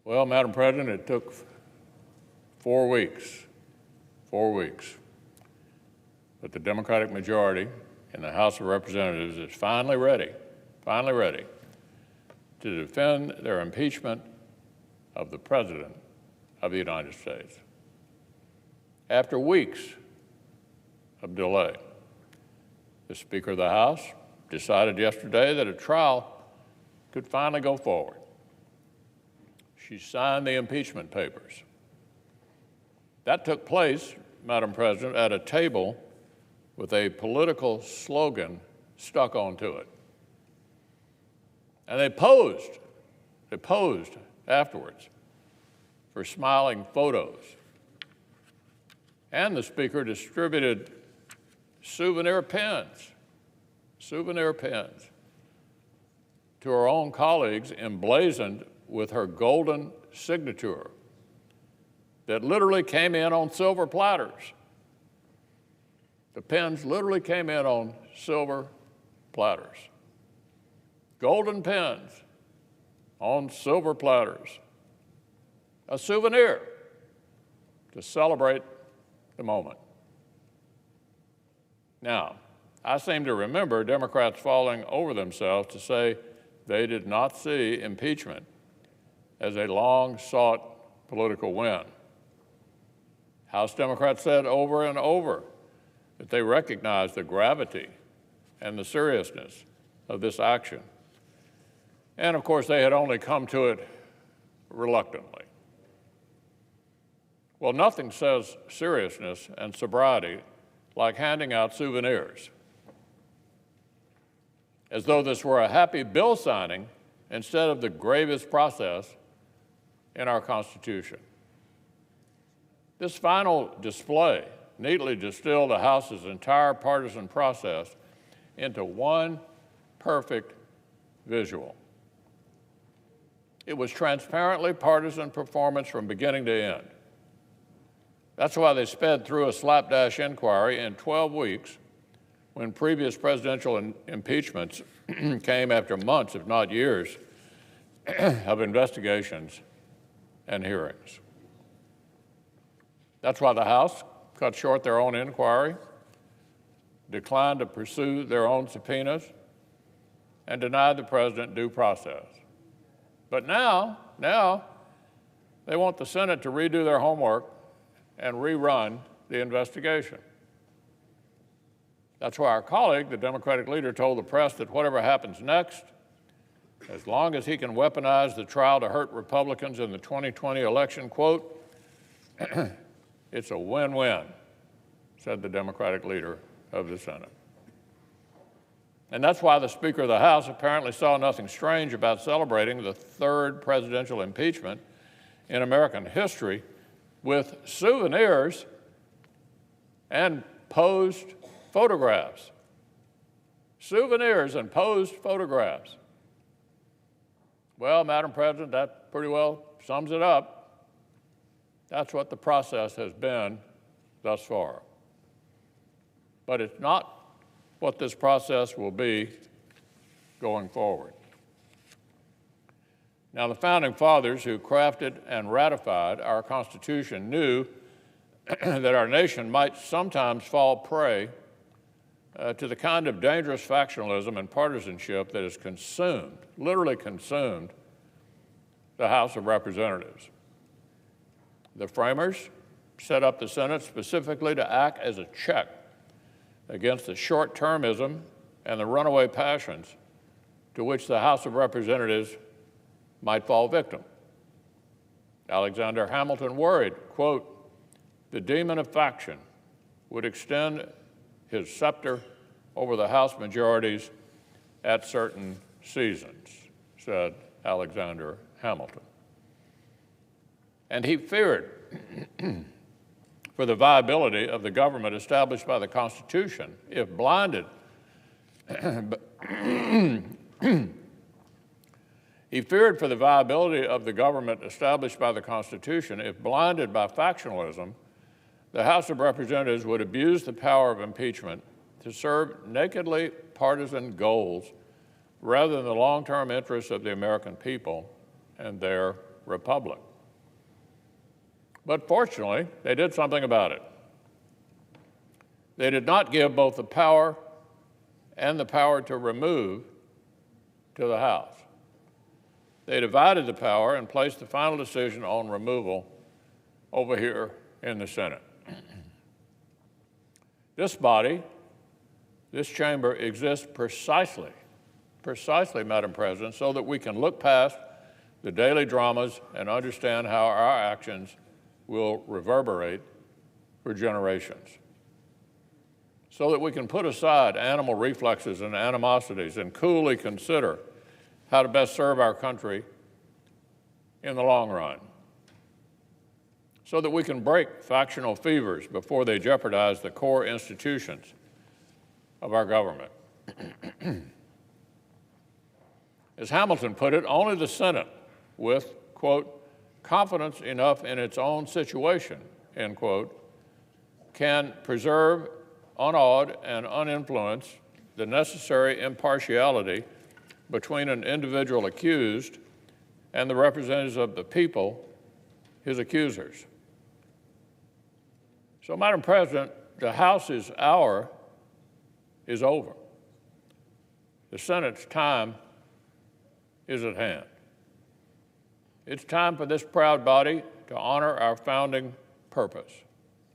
Well, Madam President, it took 4 weeks, but the Democratic majority in the House of Representatives is finally ready to defend their impeachment of the President of the United States. After weeks of delay, the Speaker of the House decided yesterday that a trial could finally go forward. She signed the impeachment papers. That took place, Madam President, at a table with a political slogan stuck onto it. And they posed afterwards for smiling photos. And the Speaker distributed souvenir pins to her own colleagues emblazoned with her golden signature that literally came in on silver platters. The pins literally came in on silver platters. Golden pins on silver platters. A souvenir to celebrate the moment. Now, I seem to remember Democrats falling over themselves to say they did not see impeachment as a long-sought political win. House Democrats said over and over that they recognized the gravity and the seriousness of this action. And of course, they had only come to it reluctantly. Well, nothing says seriousness and sobriety like handing out souvenirs, as though this were a happy bill signing instead of the gravest process in our Constitution. This final display neatly distilled the House's entire partisan process into one perfect visual. It was transparently partisan performance from beginning to end. That's why they sped through a slapdash inquiry in 12 weeks when previous presidential impeachments came after months, if not years, of investigations and hearings. That's why the House cut short their own inquiry, declined to pursue their own subpoenas, and denied the president due process. But now they want the Senate to redo their homework and rerun the investigation. That's why our colleague, the Democratic leader, told the press that whatever happens next, as long as he can weaponize the trial to hurt Republicans in the 2020 election, quote, it's a win-win, said the Democratic leader of the Senate. And that's why the Speaker of the House apparently saw nothing strange about celebrating the third presidential impeachment in American history with souvenirs and posed photographs. Souvenirs and posed photographs. Well, Madam President, that pretty well sums it up. That's what the process has been thus far. But it's not what this process will be going forward. Now, the Founding Fathers who crafted and ratified our Constitution knew that our nation might sometimes fall prey to the kind of dangerous factionalism and partisanship that has consumed, literally consumed, the House of Representatives. The framers set up the Senate specifically to act as a check against the short-termism and the runaway passions to which the House of Representatives might fall victim. Alexander Hamilton worried, quote, the demon of faction would extend his scepter over the House majorities at certain seasons, said Alexander Hamilton. And he feared for the viability of the government established by the Constitution if blinded. He feared for the viability of the government established by the Constitution if blinded by factionalism, the House of Representatives would abuse the power of impeachment to serve nakedly partisan goals rather than the long-term interests of the American people and their republic. But fortunately, they did something about it. They did not give both the power and the power to remove to the House. They divided the power and placed the final decision on removal over here in the Senate. This body, this chamber exists precisely, Madam President, so that we can look past the daily dramas and understand how our actions will reverberate for generations. So that we can put aside animal reflexes and animosities and coolly consider how to best serve our country in the long run. So that we can break factional fevers before they jeopardize the core institutions of our government. As Hamilton put it, only the Senate with, quote, confidence enough in its own situation, end quote, can preserve unawed and uninfluenced the necessary impartiality between an individual accused and the representatives of the people, his accusers. So, Madam President, the House's hour is over. The Senate's time is at hand. It's time for this proud body to honor our founding purpose.